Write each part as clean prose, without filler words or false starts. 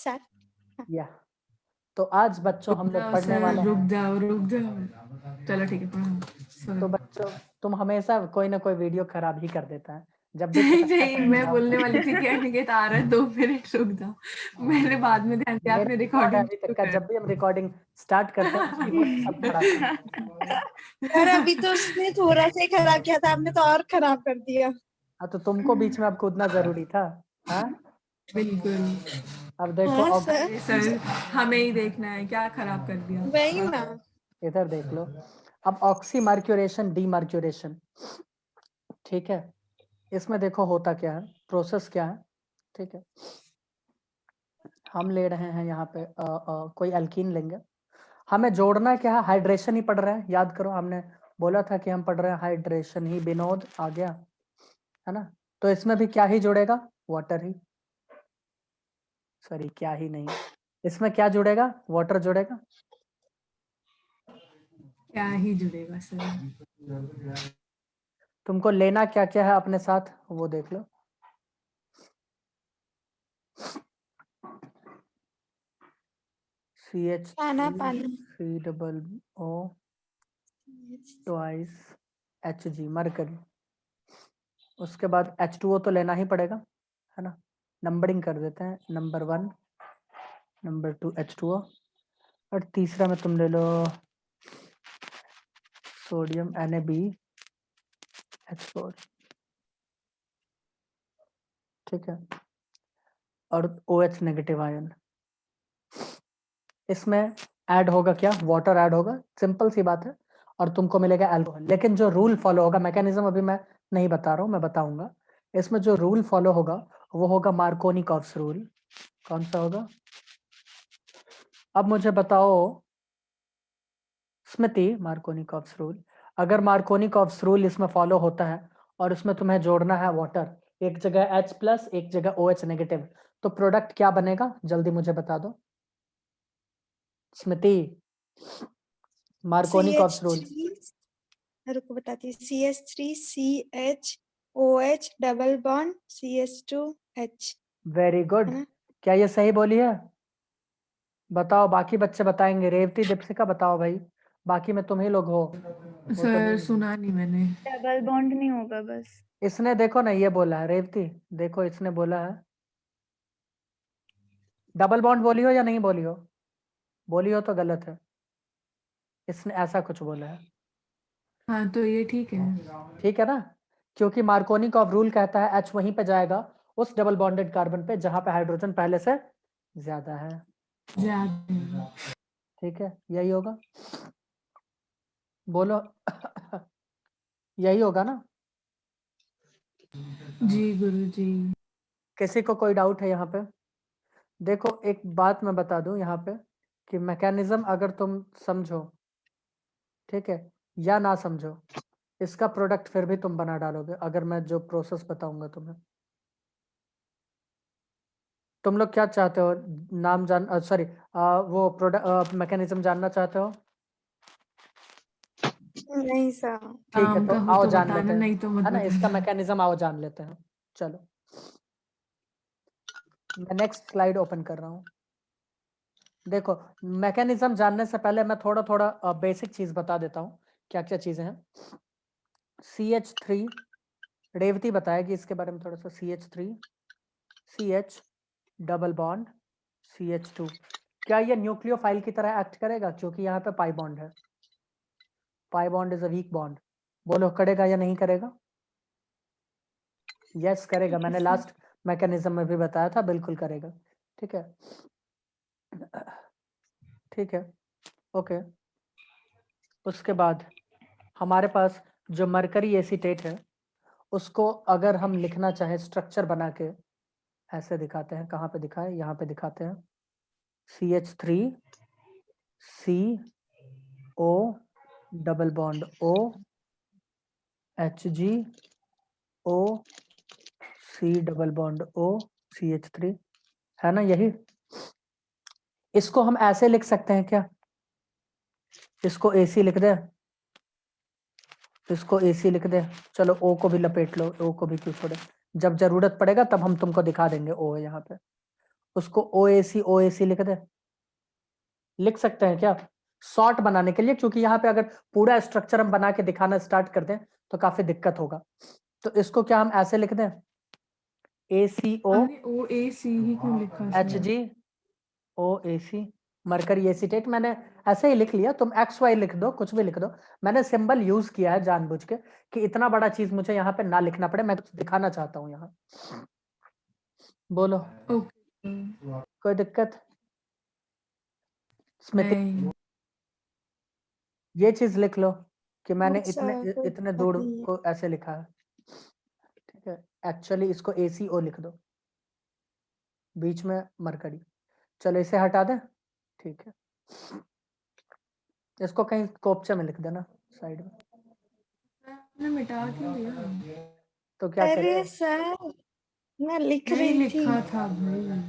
Sir. या तो आज बच्चों हम लोग पढ़ने वाले रुक हैं। जाओ। चलो ठीक है, पढ़ो। तो बच्चों तुम हमेशा कोई ना कोई वीडियो खराब ही कर देता है। जब भी नहीं कुछ अच्छा नहीं, करने मैं जाओ बोलने वाली थी कि अनिकेत आ रहा है, 2 मिनट रुक जाओ। मैंने बाद में ध्यान दिया आपने मेरा रिकॉर्ड है रिकॉर्डिंग अभी शुरू तक का, कर जब भी हम रिकॉर्डिंग स्टार्ट करते हैं उसकी वो सब खराब कर देते हैं। सर अभी तो उसने थोड़ा सा ही खराब किया था, आपने तो और खराब कर दिया। हाँ तो तुमको बीच में अब कूदना जरूरी था। हाँ बिल्कुल। अब देखो हाँ अब सर, सर हमें ही देखना है क्या खराब कर दिया। वही ना। इधर देख लो। अब ऑक्सीमार्क्यूरेशन डीमार्क्यूरेशन, ठीक है। इसमें देखो होता क्या है, प्रोसेस क्या है, ठीक है। हम ले रहे हैं यहाँ पे कोई अल्कीन लेंगे, हमें जोड़ना क्या है, हाइड्रेशन ही पढ़ रहे हैं। याद करो हमने बोला था कि हम पढ़ रहे हैं हाइड्रेशन ही, विनोद आ गया है ना। तो इसमें भी क्या ही जुड़ेगा, वाटर ही, सॉरी क्या ही नहीं, इसमें क्या जुड़ेगा, वाटर जुड़ेगा। क्या ही जुड़ेगा सर। तुमको लेना क्या क्या है अपने साथ वो देख लो। खाना पानी। CH3COO twice Hg mercury. उसके बाद H2O तो लेना ही पड़ेगा है ना। नंबरिंग कर देते हैं, नंबर 1 नंबर 2 H2O, और तीसरा में तुम ले लो सोडियम NaBH4, ठीक है, और OH नेगेटिव आयन। इसमें ऐड होगा क्या, वाटर ऐड होगा, सिंपल सी बात है, और तुमको मिलेगा अल्कोहल। लेकिन जो रूल फॉलो होगा, मैकेनिज्म अभी मैं नहीं बता रहा हूँ, मैं बताऊंगा। इसमें जो रूल फॉलो होगा वो होगा मार्कोनिकॉव्स रूल। कौन सा होगा, अब मुझे बताओ स्मृति, मार्कोनिकॉव्स रूल। अगर मार्कोनिकॉव्स रूल इसमें फॉलो होता है और उसमें तुम्हें जोड़ना है वाटर, एक जगह H+ एक जगह OH नेगेटिव, तो प्रोडक्ट क्या बनेगा, जल्दी मुझे बता दो स्मृति। मार्कोनिकॉव्स रूल, CH3, रुको बताती हूँ। CH3CHOH double bond CH2H, very good. है ना। क्या ये सही बोली है, बताओ, बाकी बच्चे बताएंगे। रेवती दीपशिका बताओ भाई, बाकी में तुम ही लोग हो। वो तो सर सुना नहीं मैंने। डबल बॉन्ड नहीं होगा बस। इसने देखो ना ये बोला है, रेवती देखो इसने बोला है डबल बॉन्ड, बोली हो या नहीं बोली हो, बोली हो तो गलत है, इसने ऐसा कुछ बोला है। हाँ तो ये ठीक है। ठीक है ना, क्योंकि मार्कोनिकॉव रूल कहता है H वहीं पे जाएगा उस डबल बॉन्डेड कार्बन पे जहां पे हाइड्रोजन पहले से ज्यादा है। ज्यादा। ठीक है, यही होगा, बोलो यही होगा ना। जी गुरुजी। किसी को कोई डाउट है यहाँ पे। देखो एक बात मैं बता दूं यहाँ पे कि मैकेनिज्म अगर तुम समझो, ठीक है, या ना समझो, इसका प्रोडक्ट फिर भी तुम बना डालोगे अगर मैं जो प्रोसेस बताऊंगा तुम्हें। तुम लोग क्या चाहते हो, नाम जान, सॉरी वो प्रोडक्ट मैकेनिज्म जानना चाहते हो। नहीं सर। ठीक है, काम तो का हो आओ तो जान लेते बताना, हैं, नहीं तो मत है ना, इसका बताना। मैकेनिज्म आओ जान लेते हैं। चलो मैं नेक्स्ट स्लाइड ओपन कर रहा हूँ। देखो मैकेनिज्म जानने से पहले मैं थोड़ा थोड़ा बेसिक चीज बता देता हूँ, क्या क्या चीजें हैं। CH3, रेवती बताएगी इसके बारे में थोड़ा सा। CH3 CH double bond CH2, क्या ये न्यूक्लियोफाइल की तरह एक्ट करेगा, क्योंकि यहाँ पे पाई बॉन्ड है। Pi bond is a weak bond, बोलो करेगा या नहीं करेगा। यस करेगा, मैंने लास्ट मैकेनिज्म में भी बताया था, बिल्कुल करेगा। ठीक है, ठीक है, ओके। उसके बाद हमारे पास जो मरकरी एसीटेट है, उसको अगर हम लिखना चाहे स्ट्रक्चर बना के, ऐसे दिखाते हैं, कहाँ पे दिखाए, यहाँ पे दिखाते हैं। CH3 CO double bond O HgO C double bond O CH3, है ना यही। इसको हम ऐसे लिख सकते हैं क्या, इसको AC लिख दे, इसको AC लिख दे, चलो O को भी लपेट लो, O को भी क्यों छोड़े, जब जरूरत पड़ेगा तब हम तुमको दिखा देंगे O है यहाँ पे। उसको OAC लिख दे, लिख सकते हैं क्या शॉर्ट बनाने के लिए, क्योंकि यहाँ पे अगर पूरा स्ट्रक्चर हम बना के दिखाना स्टार्ट कर दें तो काफी दिक्कत होगा। तो इसको क्या हम ऐसे लिख दें, ACO हमने OAC ही क्यों लिखा सर? HgOAC मरकरी एसीटेट, मैंने ऐसे ही लिख लिया, तुम XY लिख दो, कुछ भी लिख दो, मैंने सिंबल यूज किया है जानबूझ के कि इतना बड़ा चीज मुझे यहाँ पे ना लिखना पड़े, मैं कुछ दिखाना चाहता हूँ यहाँ। बोलो ओके कोई दिक्कत? स्मृति नहीं, ये चीज लिख लो कि मैंने अच्छा, कोई इतने बात दूर नहीं है। को ऐसे लिखा है, ठीक है। एक्चुअली इसको ACO लिख दो, बीच में मरकरी। चलो इसे हटा दें, ठीक है। इसको कहीं कोपचे में लिख देना साइड में, मैंने मिटा क्यों दिया? तो क्या अरे करें? सर, मैं लिख नहीं रही थी। लिखा था भाई।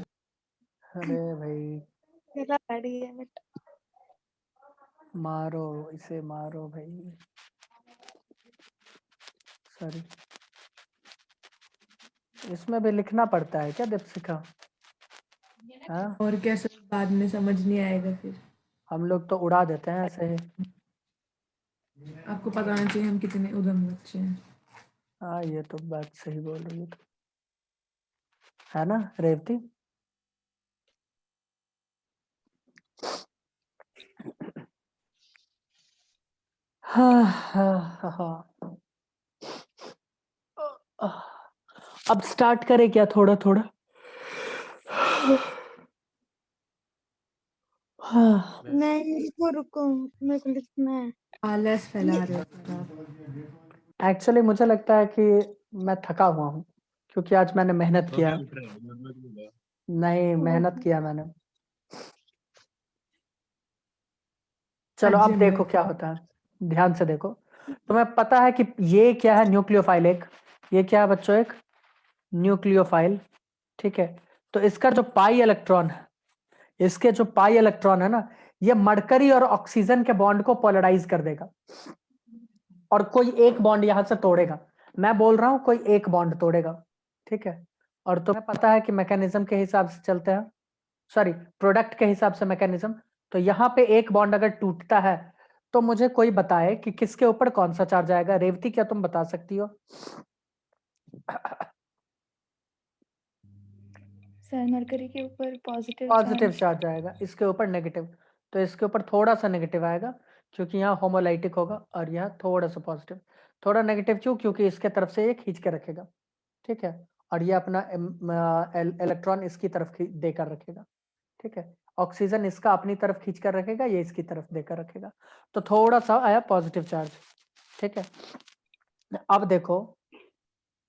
अरे भाई मेरा गाड़ी है बेटा। मारो इसे, मारो भाई, सॉरी। इसमें भी लिखना पड़ता है क्या दीपशिखा? हाँ, और क्या सर, बाद में समझ नहीं आएगा फिर। हम लोग तो उड़ा देते हैं ऐसे ही। आपको पता होना चाहिए हम कितने उदम बच्चे हैं। हाँ ये तो बात सही बोल रही है, है ना रेवती? हाँ हाँ हाँ। अब स्टार्ट करें क्या थोड़ा थोड़ा? हाँ नहीं, रुको मेरे को लिखना है। आलस फैला रहे हो सर आप। एक्चुअली मुझे लगता है कि मैं थका हुआ हूँ, क्योंकि आज मैंने मेहनत किया। नहीं मेहनत किया मैंने। चलो अब देखो क्या होता है, ध्यान से देखो। तुम्हें पता है कि ये क्या है? न्यूक्लियोफाइल एक, ये क्या है बच्चों? एक न्यूक्लियोफाइल, ठीक है। तो इसका जो पाई इलेक्ट्रॉन है, इसके जो पाई इलेक्ट्रॉन है ना, ये मरकरी और ऑक्सीजन के बॉन्ड को पोलराइज कर देगा, और कोई एक बॉन्ड यहां से तोड़ेगा। मैं बोल रहा हूं कोई एक बॉन्ड तोड़ेगा, ठीक है। और तुम्हें पता है कि मैकेनिज्म के हिसाब से चलते हैं, सॉरी प्रोडक्ट के हिसाब से मैकेनिज्म। तो यहाँ पे एक बॉन्ड अगर टूटता है तो मुझे कोई बताए कि किसके ऊपर कौन सा चार्ज आएगा। रेवती क्या तुम बता सकती हो? सर मरकरी के ऊपर पॉजिटिव पॉजिटिव चार्ज। चार्ज आएगा, इसके ऊपर नेगेटिव। तो इसके ऊपर थोड़ा सा नेगेटिव आएगा, क्योंकि यहाँ होमोलाइटिक होगा, और यहाँ थोड़ा सा पॉजिटिव। थोड़ा नेगेटिव क्यों? क्योंकि इसके तरफ से ये खींच के रखेगा, ठीक है। और ये अपना इलेक्ट्रॉन इसकी तरफ देकर रखेगा, ठीक है। ऑक्सीजन इसका अपनी तरफ खींच कर रखेगा, ये इसकी तरफ देकर रखेगा। तो थोड़ा सा आया पॉजिटिव चार्ज, ठीक है। अब देखो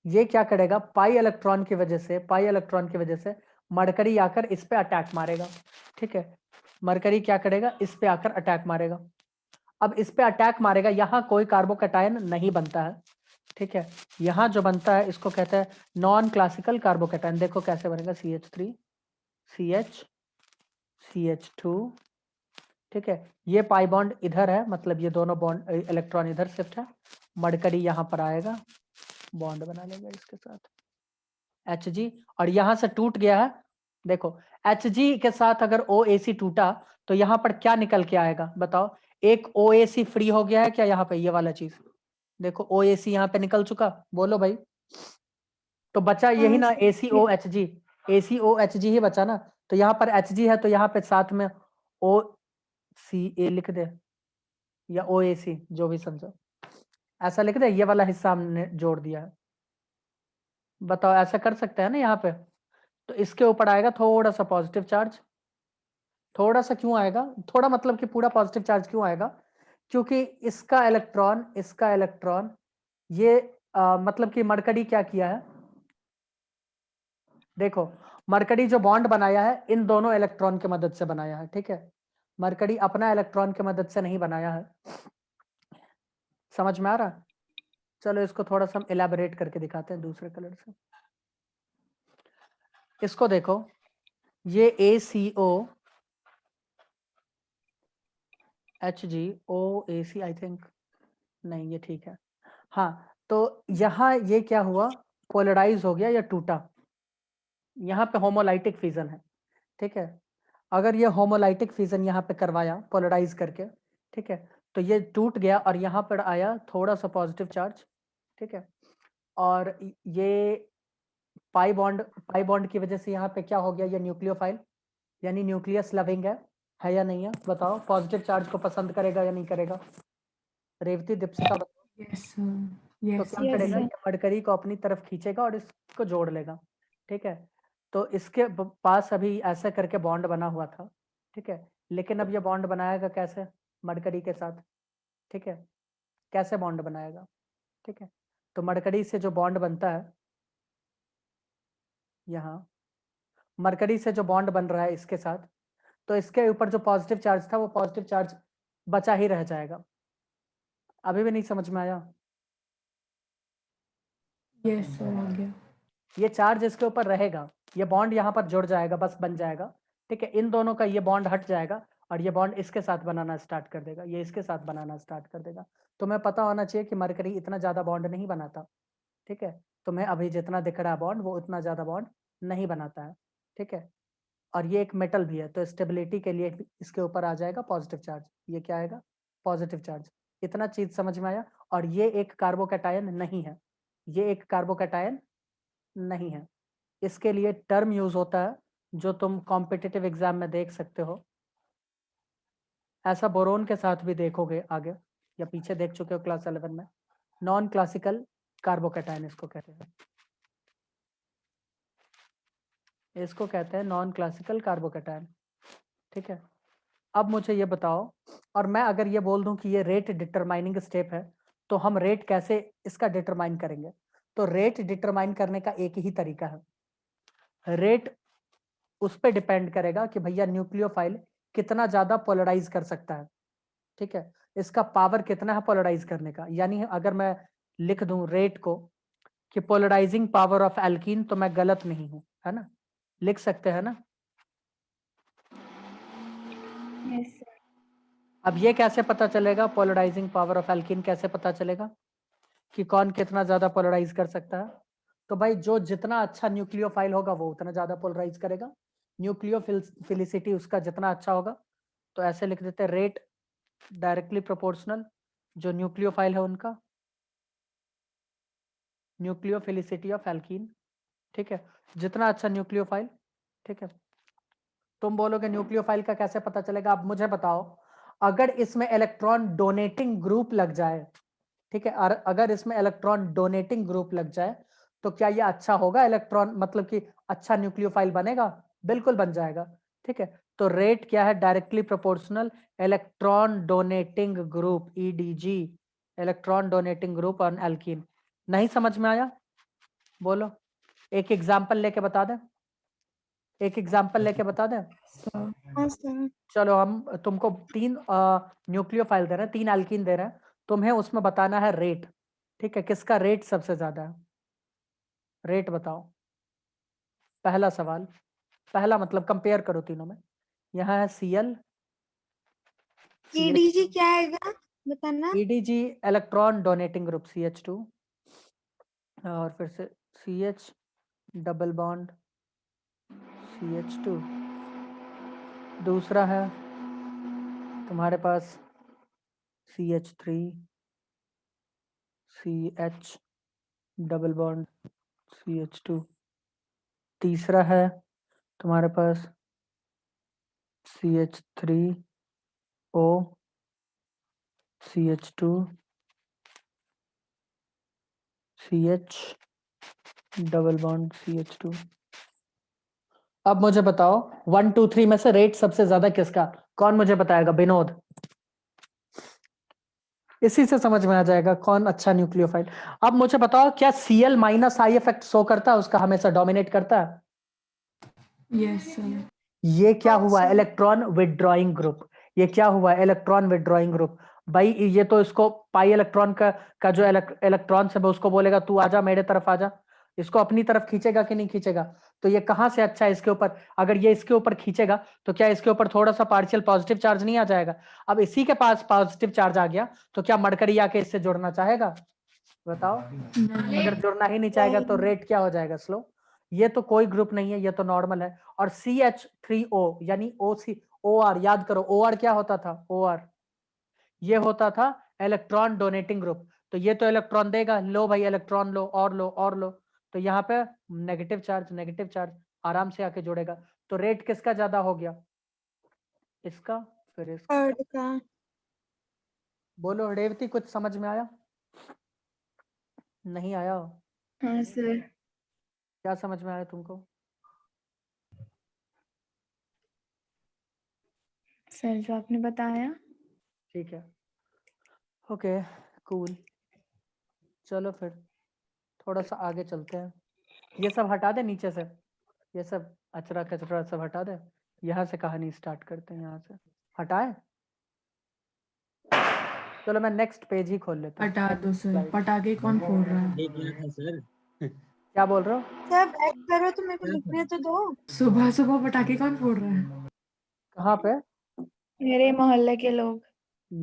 ये क्या करेगा, पाई इलेक्ट्रॉन की वजह से, पाई इलेक्ट्रॉन की वजह से मरकरी आकर इस पे अटैक मारेगा, ठीक है। मरकरी क्या करेगा, इस पे आकर अटैक मारेगा। अब इस पे अटैक मारेगा, यहाँ कोई कार्बोकैटायन नहीं बनता है, ठीक है। यहाँ जो बनता है इसको कहते हैं नॉन क्लासिकल कार्बोकैटायन। देखो कैसे बनेगा, CH3 CH CH2, ठीक है। ये पाई बॉन्ड इधर है, मतलब ये दोनों बॉन्ड इलेक्ट्रॉन इधर शिफ्ट है। मरकरी यहाँ पर आएगा, बॉन्ड बना लेगा इसके साथ Hg, और यहां से टूट गया है। देखो Hg के साथ अगर OAC टूटा तो यहाँ पर क्या निकल के आएगा बताओ? एक OAC फ्री हो गया है क्या यहाँ पे? ये वाला चीज देखो, OAC यहाँ पे निकल चुका, बोलो भाई। तो बचा यही ना, ACOHG, ACOHG ही बचा ना। तो यहाँ पर Hg है, तो यहाँ पे साथ में OCA लिख दे, या OAC, जो भी समझो ऐसा लिख दे। ये वाला हिस्सा हमने जोड़ दिया है, बताओ ऐसा कर सकते हैं ना यहाँ पे? तो इसके ऊपर आएगा थोड़ा सा पॉजिटिव चार्ज। थोड़ा सा क्यों आएगा? थोड़ा मतलब कि पूरा पॉजिटिव चार्ज क्यों आएगा? क्योंकि इसका इलेक्ट्रॉन ये मतलब कि मरकरी क्या किया है, देखो मरकरी जो बॉन्ड बनाया है इन दोनों इलेक्ट्रॉन की मदद से बनाया है, ठीक है। मरकरी अपना इलेक्ट्रॉन की मदद से नहीं बनाया है, समझ में आ रहा? चलो इसको थोड़ा सा हम इलेबोरेट करके दिखाते हैं दूसरे कलर से। इसको देखो, ये ACO HgOAC आई थिंक, नहीं ये ठीक है। हाँ तो यहाँ ये क्या हुआ, पोलराइज हो गया या टूटा। यहाँ पे होमोलाइटिक फिजन है, ठीक है। अगर ये होमोलाइटिक फिजन यहाँ पे करवाया पोलराइज करके, ठीक है, तो ये टूट गया और यहाँ पर आया थोड़ा सा पॉजिटिव चार्ज, ठीक है, और ये पाई बॉन्ड की वजह से यहाँ पे क्या हो गया, ये न्यूक्लियोफाइल यानी न्यूक्लियस लविंग है या नहीं है? बताओ, पॉजिटिव चार्ज को पसंद करेगा या नहीं करेगा? रेवती, दीपशिका बताओ। यस सर, तो यस क्या Yes, करेगा, sir. ये मरकरी को अपनी तरफ खींचेगा और इसको जोड़ लेगा, ठीक है। तो इसके पास अभी ऐसा करके बॉन्ड बना हुआ था, ठीक है, लेकिन अब ये बॉन्ड बनाएगा कैसे मरकरी के साथ, ठीक है, कैसे बॉन्ड बनाएगा, ठीक है। तो मरकरी से जो बॉन्ड बनता है, यहाँ मरकरी से जो बॉन्ड बन रहा है इसके साथ, तो इसके ऊपर जो पॉजिटिव चार्ज था वो पॉजिटिव चार्ज बचा ही रह जाएगा। अभी भी नहीं समझ में आया? यस सर, हो गया। ये चार्ज इसके ऊपर रहेगा, ये बॉन्ड यहाँ पर जुड़ जाएगा, बस बन जाएगा, ठीक है। इन दोनों का ये बॉन्ड हट जाएगा और ये बॉन्ड इसके साथ बनाना स्टार्ट कर देगा, ये इसके साथ बनाना स्टार्ट कर देगा। तुम्हें पता होना चाहिए कि मरकरी इतना ज्यादा बॉन्ड नहीं बनाता, ठीक है। तुम्हें अभी जितना दिख रहा है बॉन्ड, वो उतना ज्यादा बॉन्ड नहीं बनाता है, ठीक है। और ये एक मेटल भी है, तो स्टेबिलिटी के लिए इसके ऊपर आ जाएगा पॉजिटिव चार्ज। ये क्या आएगा? Positive charge. इतना चीज समझ में आया? और ये एक कार्बोकैटायन नहीं है, ये एक कार्बोकैटायन नहीं है। इसके लिए टर्म यूज होता है जो तुम कॉम्पिटिटिव एग्जाम में देख सकते हो, ऐसा बोरोन के साथ भी देखोगे आगे या पीछे देख चुके हो क्लास 11 में। नॉन क्लासिकल कार्बोकैटायन इसको कहते हैं, इसको कहते हैं नॉन क्लासिकल कार्बोकैटायन, ठीक है। अब मुझे ये बताओ, और मैं अगर ये बोल दूं कि ये रेट डिटरमाइनिंग स्टेप है, तो हम रेट कैसे इसका डिटरमाइन करेंगे? तो रेट डिटरमाइन करने का एक ही तरीका है। रेट उस पर डिपेंड करेगा कि भैया न्यूक्लियोफाइल कितना ज्यादा पोलराइज कर सकता है, ठीक है, इसका पावर कितना है पोलराइज करने का। यानी अगर मैं लिख दूं रेट को कि पोलराइजिंग पावर ऑफ एल्कीन, तो मैं गलत नहीं हूं, है ना? लिख सकते हैं ना? Yes, sir. अब ये कैसे पता चलेगा पोलराइजिंग पावर ऑफ एल्कीन, कैसे पता चलेगा कि कौन कितना ज्यादा पोलराइज कर सकता है? तो भाई जो जितना अच्छा न्यूक्लियोफाइल होगा वो उतना ज्यादा पोलराइज करेगा, न्यूक्लियोफिलिसिटी उसका जितना अच्छा होगा। तो ऐसे लिख देते हैं रेट डायरेक्टली प्रोपोर्शनल जो न्यूक्लियोफाइल है उनका, न्यूक्लियोफिलिसिटी ऑफ एल्कीन, ठीक है, जितना अच्छा न्यूक्लियोफाइल, ठीक है। तुम बोलोगे न्यूक्लियोफाइल का कैसे पता चलेगा? अब मुझे बताओ, अगर इसमें इलेक्ट्रॉन डोनेटिंग ग्रुप लग जाए, ठीक है, और अगर इसमें इलेक्ट्रॉन डोनेटिंग ग्रुप लग जाए तो क्या ये अच्छा होगा इलेक्ट्रॉन, मतलब कि अच्छा न्यूक्लियोफाइल बनेगा? बिल्कुल बन जाएगा, ठीक है। तो रेट क्या है? Directly proportional electron donating group, EDG, electron donating group on alkene. नहीं समझ में आया? बोलो, एक एग्जांपल लेके बता दें, एक एग्जांपल लेके बता दें। सर, हाँ सर। चलो, हम तुमको 3 न्यूक्लियोफाइल दे रहे हैं, 3 एल्कीन दे रहे हैं, तुम्हें उसमें बताना है रेट, ठीक है, किसका रेट सबसे ज्यादा है? रेट बताओ। पहला सवाल, पहला मतलब कंपेयर करो तीनों में। यहाँ है Cl, ईडीजी क्या आएगा बताना? EDG electron donating group CH2, और फिर से CH डबल बॉन्ड CH2। दूसरा है तुम्हारे पास CH3 CH double bond CH2। तीसरा है तुम्हारे पास CH3O CH2 CH double bond CH2। अब मुझे बताओ 1 2 3 में से रेट सबसे ज्यादा किसका? कौन मुझे बताएगा? विनोद। इसी से समझ में आ जाएगा कौन अच्छा न्यूक्लियोफाइल। अब मुझे बताओ, क्या Cl minus I effect show करता है, उसका हमेशा डोमिनेट करता है? यस सर, ये क्या हुआ? अच्छा। Electron withdrawing group. ये क्या हुआ? Electron withdrawing group. भाई ये तो इसको पाई इलेक्ट्रॉन का जो इलेक्ट्रॉन से उसको बोलेगा तू आजा मेरे तरफ आजा, इसको अपनी तरफ खींचेगा कि नहीं खींचेगा? तो ये कहां से अच्छा है इसके ऊपर? अगर ये इसके ऊपर खींचेगा तो क्या इसके ऊपर थोड़ा सा पार्शियल पॉजिटिव चार्ज नहीं आ जाएगा? अब इसी के पास पॉजिटिव चार्ज आ गया तो क्या मरकरी आके इससे जुड़ना चाहेगा? बताओ। नहीं, अगर जुड़ना ही नहीं चाहेगा तो रेट क्या हो जाएगा? स्लो। ये तो कोई ग्रुप नहीं है, ये तो नॉर्मल है। और CH3O यानी OR, याद करो OR क्या होता था, OR ये होता था इलेक्ट्रॉन डोनेटिंग ग्रुप। तो ये तो इलेक्ट्रॉन देगा, लो भाई इलेक्ट्रॉन लो और लो और लो। तो यहाँ पे नेगेटिव चार्ज आराम से आके जुड़ेगा। तो रेट किसका ज्यादा हो गया, इसका फिर इसका। थर्ड का। बोलो रेवती, कुछ समझ में आया? नहीं आया? हाँ सर। क्या समझ में आया तुमको? सर जो आपने बताया। ठीक है, ओके कूल। चलो फिर थोड़ा सा आगे चलते हैं। ये सब हटा दे नीचे से, ये सब अचरा कचरा सब हटा दे। यहाँ से कहानी स्टार्ट करते हैं, यहाँ से हटाए। चलो मैं नेक्स्ट पेज ही खोल लेता हूँ। हटा दो सर, Slide। पटाखे कौन फोड़ रहा है? ये क्या था सर? क्या बोल रहे हो? सर बैक करो तो मेरे को लिखने तो दो। सुबह सुबह पटाखे कौन फोड़ रहा है? कहाँ पे? मेरे मोहल्ले के लोग।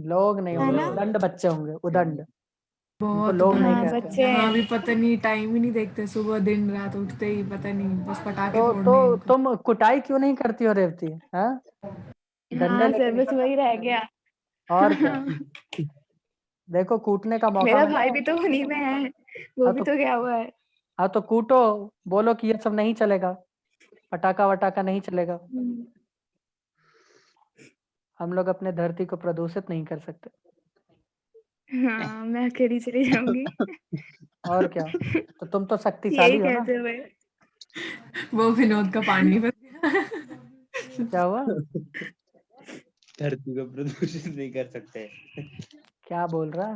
लोग नहीं है होंगे, ना? उदंड बच्चे होंगे, उदंड। उनको बहुत लोग नहीं हाँ कहते। बच्चे यहाँ हैं। भी पता नहीं, टाइम ही नहीं देखते, सुबह दिन रात उठते ही पता नहीं बस पटाखे तो फोड़ने हैं इनको। तुम कुटाई क्यों नहीं करती हो रेवती? हाँ, डंडे हाँ लेके सर बस निकल। वही रह गया। और क्या, देखो कूटने का मौका मेरा मिला भाई है। भी तो उन्हीं में है, वो हाँ भी तो तो गया हुआ है। हाँ तो कूटो, बोलो कि ये सब नहीं चलेगा, पटाखा वटाखा नहीं चलेगा। हम लोग अपने धरती को प्रदूषित नहीं कर सकते। हाँ मैं अकेली चली जाऊंगी। और क्या, तो तुम तो शक्तिशाली यही हो ना। कहते हुए। वो विनोद का पानी बच गया। क्या हुआ? धरती को प्रदूषित नहीं कर सकते। क्या बोल रहा?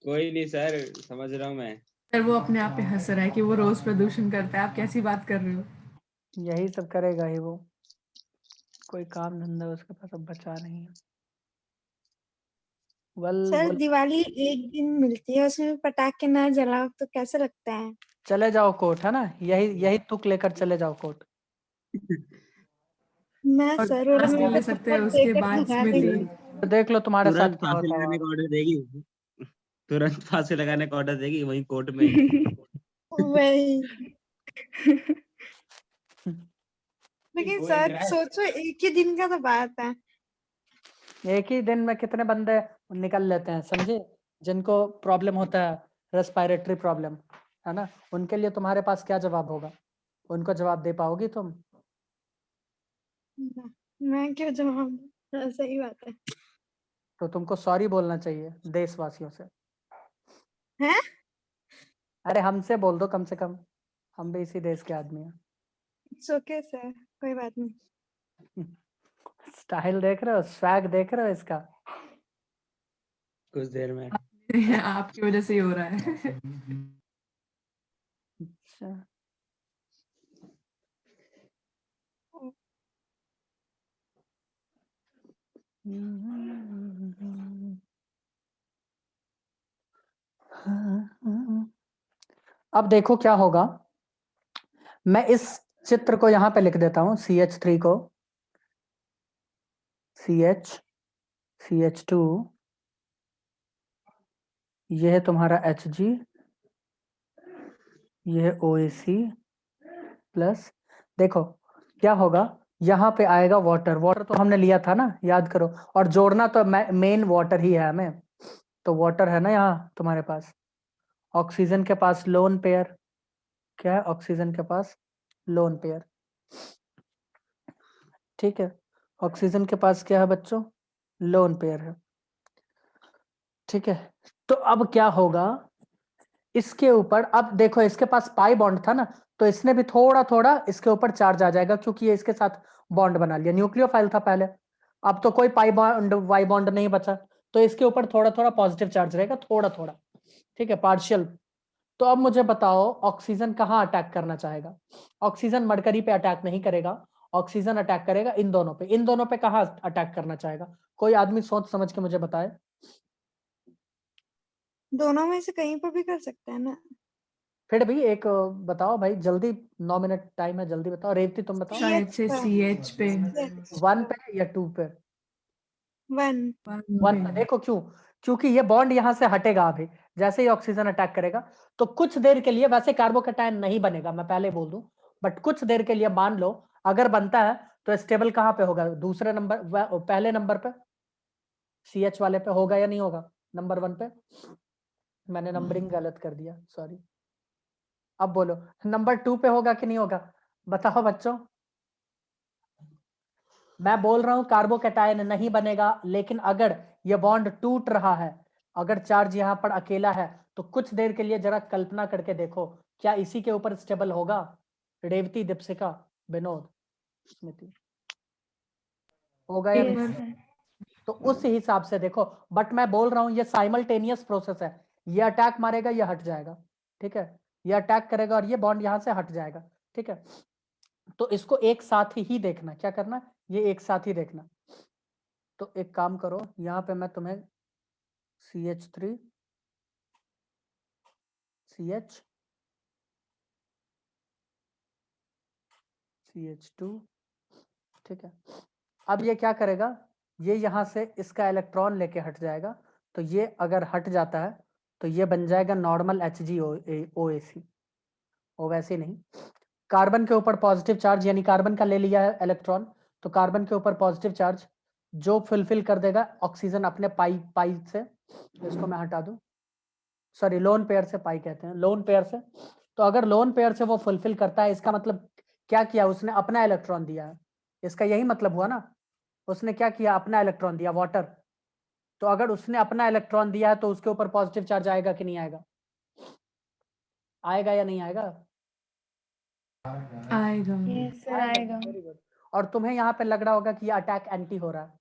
कोई नहीं सर, समझ रहा हूँ मैं। सर वो अपने आप पे हंस रहा है कि वो रोज प्रदूषण करता है, आप कैसी बात कर रहे हो? यही सब करेगा ही वो, कोई काम धंधा उसके पास अब बचा नहीं है। सर दिवाली एक दिन मिलती है, उसमें पटाखे ना जलाओ तो कैसा लगता है? चले जाओ कोर्ट, है ना, यही तुक लेकर चले जाओ कोर्ट। मैं और सर और क्लास मेरे ले को सकते हैं, थप्पड़ उसके देकर बाद भगा स्मृति। देंगे। तो देख लो तुम्हारे साथ तुरंत क्या फांसी होता लगाने है। का ऑर्डर देगी, तुरंत फांसी लगाने का ऑर्डर देगी वहीं कोर्ट में। वही। लेकिन बोल सर रहा है सोचो एक ही दिन का तो बात है। एक ही दिन में कितने बंदे निकल लेते हैं, समझे? जिनको प्रॉब्लम होता है, रेस्पिरेटरी प्रॉब्लम, है ना, उनके लिए तुम्हारे पास क्या जवाब होगा? उनको जवाब दे पाओगी तुम? मैं क्यों जवाब दूं? हाँ, सही बात है। तो तुमको सॉरी बोलना चाहिए देशवासियों से। हैं? अरे हमसे बोल दो कम से कम, हम भी इसी देश के आदमी हैं। इट्स ओके सर, कोई बात नहीं। स्टाइल देख रहे हो, स्वैग देख रहे हो इसका? कुछ देर में। आपकी वजह से ही हो रहा है। अच्छा, अब देखो क्या होगा। मैं इस चित्र को यहाँ पे लिख देता हूँ, CH3 को CH2, यह है तुम्हारा Hg, यह है OAC प्लस। देखो क्या होगा, यहाँ पे आएगा वाटर तो हमने लिया था ना, याद करो। और जोड़ना तो मेन वाटर ही है हमें, तो वाटर है ना यहाँ तुम्हारे पास। ऑक्सीजन के पास लोन पेयर, क्या है ऑक्सीजन के पास? लोन पेयर, ठीक है। ऑक्सीजन के पास क्या है बच्चों? लोन पेयर है, ठीक है। तो अब क्या होगा इसके ऊपर, अब देखो इसके पास पाई बॉन्ड था ना, तो इसने भी थोड़ा थोड़ा इसके ऊपर चार्ज आ जाएगा, क्योंकि ये इसके साथ बॉन्ड बना लिया, न्यूक्लियोफाइल था पहले। अब तो कोई पाई बॉन्ड वाई बॉन्ड नहीं बचा, तो इसके ऊपर थोड़ा थोड़ा पॉजिटिव चार्ज रहेगा, थोड़ा थोड़ा, ठीक है, पार्शियल। तो अब मुझे बताओ ऑक्सीजन कहाँ अटैक करना चाहेगा? ऑक्सीजन मरकरी पे अटैक नहीं करेगा, ऑक्सीजन अटैक करेगा इन दोनों पे। इन दोनों पे कहाँ अटैक करना चाहेगा? कोई आदमी सोच समझ के मुझे बताए। दोनों में से कहीं पर भी कर सकते हैं ना? फिर भी एक बताओ भाई जल्दी, 9 मिनट टाइम है, जल्दी बताओ। रेवती तुम बताओ। शायद से CH CH पे। 1 पे या 2 पे? 1। 1 पे। देखो क्यों, क्योंकि ये बॉन्ड यहां से हटेगा अभी, जैसे ही ऑक्सीजन अटैक करेगा तो कुछ देर के लिए, वैसे कार्बोकैटायन नहीं बनेगा, मैं पहले बोल दूं, बट कुछ देर के लिए मान लो अगर बनता है तो स्टेबल कहां पे होगा? दूसरे नंबर, पहले नंबर पे CH वाले पे होगा या नहीं होगा? नंबर 1 पे। मैंने नंबरिंग गलत कर दिया, सॉरी। अब बोलो नंबर 2 पे होगा कि नहीं होगा? बताओ बच्चों। मैं बोल रहा हूं कार्बोकैटायन नहीं बनेगा, लेकिन अगर ये बॉन्ड टूट रहा है, अगर चार्ज यहां पर अकेला है, तो कुछ देर के लिए जरा कल्पना करके देखो, क्या इसी के ऊपर स्टेबल होगा? रेवती, दीपशिका, विनोद, स्मृति, होगा या नहीं? Yes, sir. तो उस हिसाब से देखो, बट मैं बोल रहा हूं ये साइमल्टेनियस प्रोसेस है, ये अटैक मारेगा, ये हट जाएगा, ठीक है, ये अटैक करेगा और ये बॉन्ड यहां से हट जाएगा, ठीक है। तो इसको एक साथ ही देखना, क्या करना, ये एक साथ ही देखना। तो एक काम करो, यहाँ पे मैं तुम्हें CH3 CH CH2, ठीक है। अब ये क्या करेगा, ये यहाँ से इसका इलेक्ट्रॉन लेके हट जाएगा, तो ये अगर हट जाता है तो ये बन जाएगा नॉर्मल HgOAC, वो वैसे नहीं। कार्बन के ऊपर पॉजिटिव चार्ज, यानी कार्बन का ले लिया है इलेक्ट्रॉन, तो कार्बन के ऊपर पॉजिटिव चार्ज जो फुलफिल कर देगा ऑक्सीजन अपने पाई से, इसको मैं हटा दूं, सॉरी लोन पेयर से, पाई कहते हैं, लोन पेयर से। तो अगर लोन पेयर से वो फुलफिल करता है, इसका मतलब क्या किया, उसने अपना इलेक्ट्रॉन दिया है, इसका यही मतलब हुआ ना, उसने क्या किया, अपना इलेक्ट्रॉन दिया, वाटर। तो अगर उसने अपना इलेक्ट्रॉन दिया है तो उसके ऊपर पॉजिटिव चार्ज आएगा कि नहीं आएगा? आएगा या नहीं आएगा? आएगा। Yes, sir. आएगा. Very good. और तुम्हें यहाँ पे लग रहा होगा कि ये अटैक एंटी हो रहा है,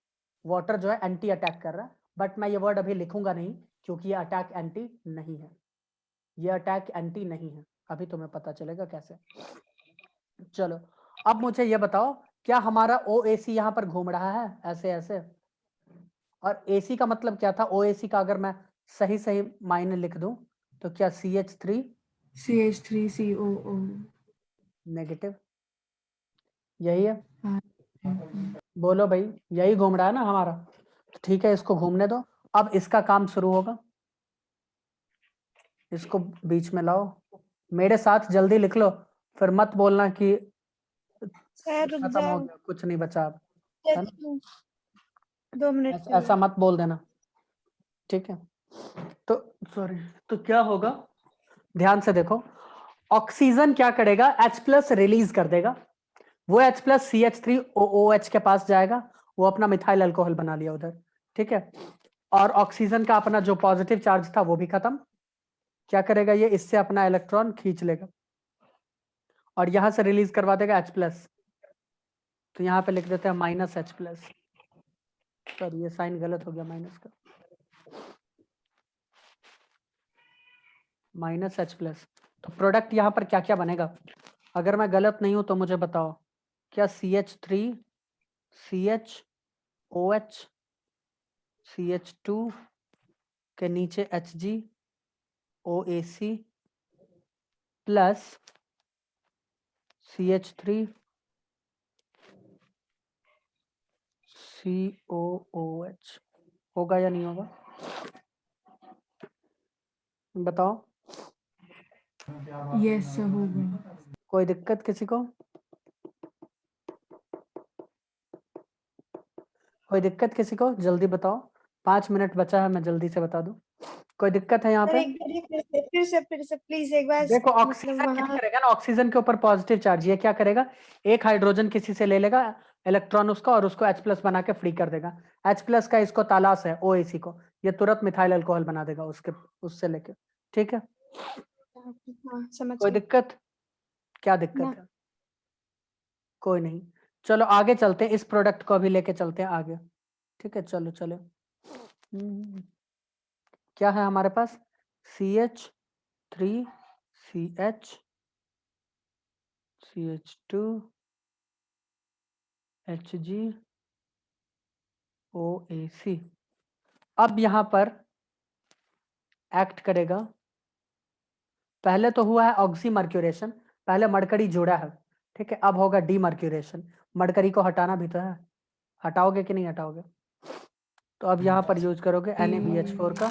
वाटर जो है एंटी अटैक कर रहा है, बट मैं ये वर्ड अभी लिखूंगा नहीं, क्योंकि ये अटैक एंटी नहीं है, ये अटैक एंटी नहीं है, अभी तुम्हें पता चलेगा कैसे। चलो अब मुझे ये बताओ, क्या हमारा OAC यहाँ पर घूम रहा है ऐसे ऐसे? और AC का मतलब क्या था? OAC का अगर मैं सही सही मायने लिख दूं तो क्या CH3 CH3COO। नेगेटिव, यही है? हाँ। बोलो भाई, यही घूम रहा है ना हमारा? तो ठीक है, इसको घूमने दो, अब इसका काम शुरू होगा, इसको बीच में लाओ, मेरे साथ जल्दी लिख लो, फिर मत बोलना कि सर रुक खत्म हो जाओ, गया, कुछ नहीं बचा अब, है ना? 2 मिनट ऐसा मत बोल देना, ठीक है। तो सॉरी, तो क्या होगा, ध्यान से देखो, ऑक्सीजन क्या करेगा, H+ रिलीज कर देगा, वो H+ CH3OOH के पास जाएगा, वो अपना मिथाइल अल्कोहल बना लिया उधर, ठीक है। और ऑक्सीजन का अपना जो पॉजिटिव चार्ज था वो भी खत्म, क्या करेगा ये, इससे अपना इलेक्ट्रॉन खींच लेगा और यहां से रिलीज करवा देगा H+, तो यहाँ पे लिख देते हैं -H+, सॉरी ये साइन गलत हो गया, माइनस का, -H+। तो प्रोडक्ट यहाँ पर क्या क्या बनेगा, अगर मैं गलत नहीं हूं तो मुझे बताओ, क्या CH3 CHOH CH2 के नीचे HgOAC प्लस CH3 COOH होगा या नहीं होगा? बताओ, यस सर होगा। कोई दिक्कत किसी को? कोई दिक्कत किसी को? जल्दी बताओ, 5 मिनट बचा है, मैं जल्दी से बता दूं, कोई दिक्कत है यहाँ सर पे? एक बार फिर से प्लीज एक बार, देखो मतलब ऑक्सीजन क्या वहाँ करेगा ना, ऑक्सीजन के ऊपर पॉजिटिव चार्ज, ये क्या करेगा, एक हाइड्रोजन किसी से ले लेगा इलेक्ट्रॉन उसका, और उसको H+ बना के फ्री कर देगा, H+ का इसको तालाश है OAC को, ये तुरंत मिथाइल अल्कोहल बना देगा उसके, उससे लेके, ठीक है। हाँ समझ कोई गई दिक्कत? क्या ना। दिक्कत है? कोई नहीं, चलो आगे चलते हैं, इस प्रोडक्ट को अभी लेके चलते हैं आगे, ठीक है, चलो चलो। क्या है हमारे पास, CH3 CH CH2 HgOAC, अब यहां पर एक्ट करेगा, पहले तो हुआ है ऑक्सीमर्क्यूरेशन, पहले मरकरी जुड़ा है, ठीक है, अब होगा डीमर्क्यूरेशन, मरकरी को हटाना भी तो है, हटाओगे कि नहीं हटाओगे? तो अब यहाँ पर यूज करोगे NaBH4 का,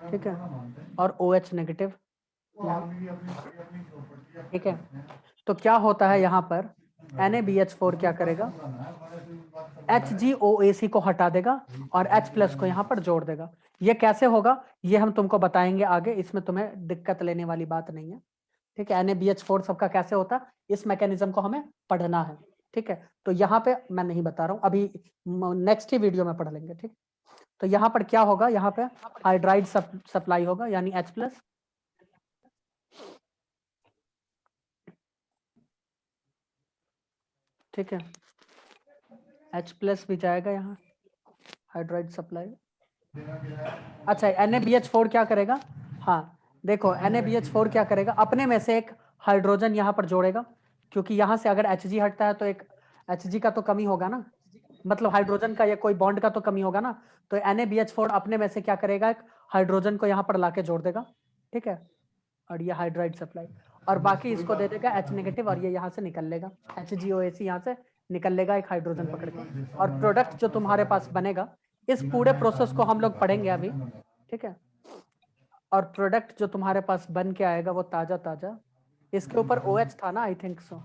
ठीक है, और OH नेगेटिव, ठीक है। तो क्या होता है यहाँ पर, NaBH4 क्या करेगा, HgOAC को हटा देगा और H+ को यहाँ पर जोड़ देगा। ये कैसे होगा ये हम तुमको बताएंगे आगे, इसमें तुम्हें दिक्कत लेने वाली बात नहीं है, ठीक है। NaBH4 सबका कैसे होता है, इस मैकेनिज्म को हमें पढ़ना है, ठीक है। तो यहाँ पे मैं नहीं बता रहा हूँ, अभी नेक्स्ट ही वीडियो में पढ़ लेंगे, ठीक। तो यहाँ पर क्या होगा, यहाँ पे हाइड्राइड सप्लाई होगा यानी H+, ठीक है, H+ भी जाएगा यहाँ, हाइड्राइड सप्लाई। अच्छा, NaBH4 क्या करेगा, हाँ देखो NaBH4 क्या करेगा, अपने में से एक हाइड्रोजन यहाँ पर जोड़ेगा, क्योंकि यहाँ से अगर Hg हटता है तो एक Hg का तो कमी होगा ना, मतलब हाइड्रोजन का या कोई बॉन्ड का तो कमी होगा ना। तो NaBH4 अपने में से क्या करेगा, एक हाइड्रोजन को यहाँ पर लाके जोड़ देगा, ठीक है, और ये हाइड्राइड सप्लाई, और बाकी इसको दे देगा H- और ये यहाँ से निकल लेगा, HgOAC यहाँ से निकल लेगा एक हाइड्रोजन पकड़ के, और प्रोडक्ट जो तुम्हारे पास बनेगा, इस पूरे प्रोसेस को हम लोग पढ़ेंगे अभी, ठीक है। और प्रोडक्ट जो तुम्हारे पास बन के आएगा वो ताजा ताजा, इसके ऊपर OH था ना, आई थिंक सो,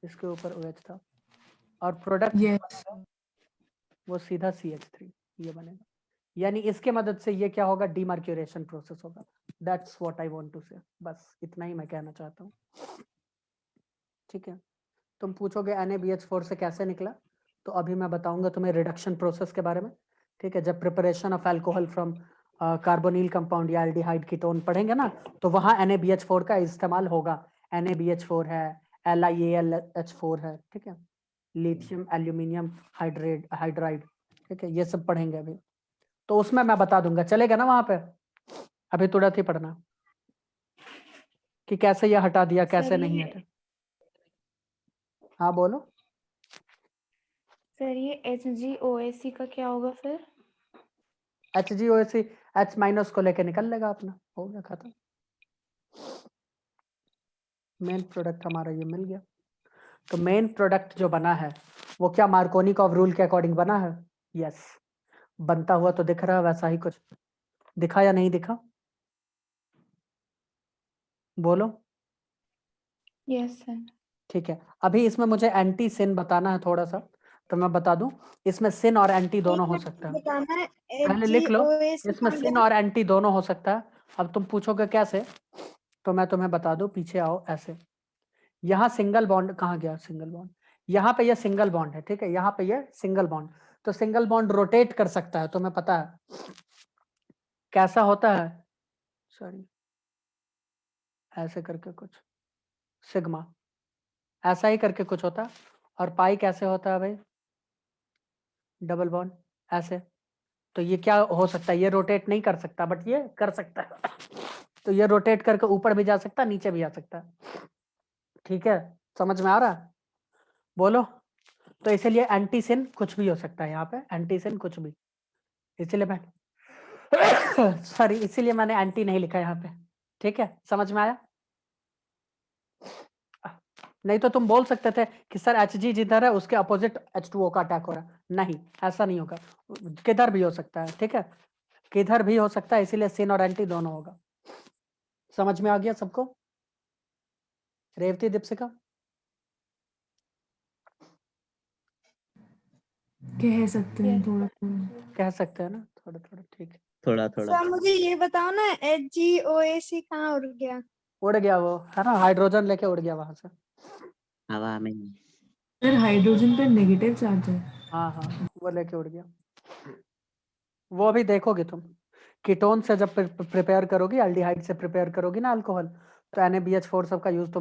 इसके ऊपर OH था, और प्रोडक्ट Yes. वो सीधा CH3 ये बनेगा, यानी इसके मदद से ये क्या होगा, डीमार्क्यूरेशन प्रोसेस होगा। That's what I want to say, बस इतना ही मैं कहना चाहता हूँ, ठीक है। तुम पूछोगे NaBH4 से कैसे निकला, तो अभी मैं बताऊंगा तुम्हें रिडक्शन प्रोसेस के बारे में, ठीक है। जब preparation of alcohol from carbonyl compound या एल्डिहाइड कीटोन पढ़ेंगे ना, तो वहां NaBH4 का इस्तेमाल होगा। NaBH4 है, LiAlH4 है, ठीक है, लिथियम एल्यूमिनियम हाइड्राइड, ठीक है, ये सब पढ़ेंगे अभी, तो उसमें मैं बता दूंगा, चलेगा ना वहां पे। अभी तुरंत ही पढ़ना कि कैसे ये हटा दिया, कैसे सर नहीं ये हटा। हाँ बोलो। सर ये HgOAC का क्या होगा फिर? HgOAC H- को लेके निकल लेगा अपना, हो गया खत्म, मेन प्रोडक्ट हमारा ये मिल गया। तो मेन प्रोडक्ट जो बना है वो क्या मार्कोनिकॉव रूल के अकॉर्डिंग बना है, यस, बनता हुआ तो दिख रहा है वैसा ही कुछ, दिखा या नहीं दिखा, बोलो। Yes sir. ठीक है, अभी इसमें मुझे एंटी सिन बताना है थोड़ा सा, तो मैं बता दूं, इसमें सिन और एंटी दोनों हो सकता है, बताना है पहले लिख लो, HgOAC इसमें कहाँ सिन गया? और एंटी दोनों हो सकता है। अब तुम पूछोगे कैसे, तो मैं तुम्हें बता दूं, पीछे आओ ऐसे, यहाँ सिंगल बॉन्ड कहाँ गया, सिंगल बॉन्ड, यहाँ पे ये सिंगल बॉन्ड है, ठीक है, यहाँ पे ये सिंगल बॉन्ड, तो सिंगल बॉन्ड रोटेट कर सकता है, तुम्हें पता है कैसा होता है, सॉरी, ऐसे करके कुछ, सिग्मा ऐसा ही करके कुछ होता है, और पाई कैसे होता है भाई, डबल बॉन्ड ऐसे। तो ये क्या हो सकता है, ये रोटेट नहीं कर सकता बट ये कर सकता है, तो ये रोटेट करके ऊपर भी जा सकता है, नीचे भी आ सकता है, ठीक है, समझ में आ रहा है, बोलो। तो इसीलिए एंटी सिन कुछ भी हो सकता है, यहाँ पे एंटी सिन कुछ भी, इसीलिए मैं सॉरी, इसीलिए मैंने एंटी नहीं लिखा यहाँ पे, ठीक है, समझ में आया। नहीं तो तुम बोल सकते थे कि सर Hg जिधर है उसके अपोजिट H2O का अटैक हो रहा है, नहीं ऐसा नहीं होगा, किधर भी हो सकता है, ठीक है, किधर भी हो सकता है, इसीलिए सिन और एंटी दोनों होगा। समझ में आ गया सबको, रेवती, दीपशिका? कह सकते हैं Yes, थोड़ा sir. थोड़ा। कह सकते हैं ना, थोड़ा थोड़ा, ठीक है। थोड़ा थोड़ा सर मुझे ये बताओ ना HgOAC कहाँ उड़ गया? उड़ गया वो, है ना, हाइड्रोजन लेके उड़ गया वहां से, हवा में। सर हाइड्रोजन पे नेगेटिव चार्ज है। हाँ हाँ, वो लेके उड़ गया, वो अभी देखोगे तुम, कीटोन से जब प्रिपेयर करोगी, एल्डिहाइड से प्रिपेयर करोगी ना अल्कोहल, तो NaBH4 सब का यूज तुम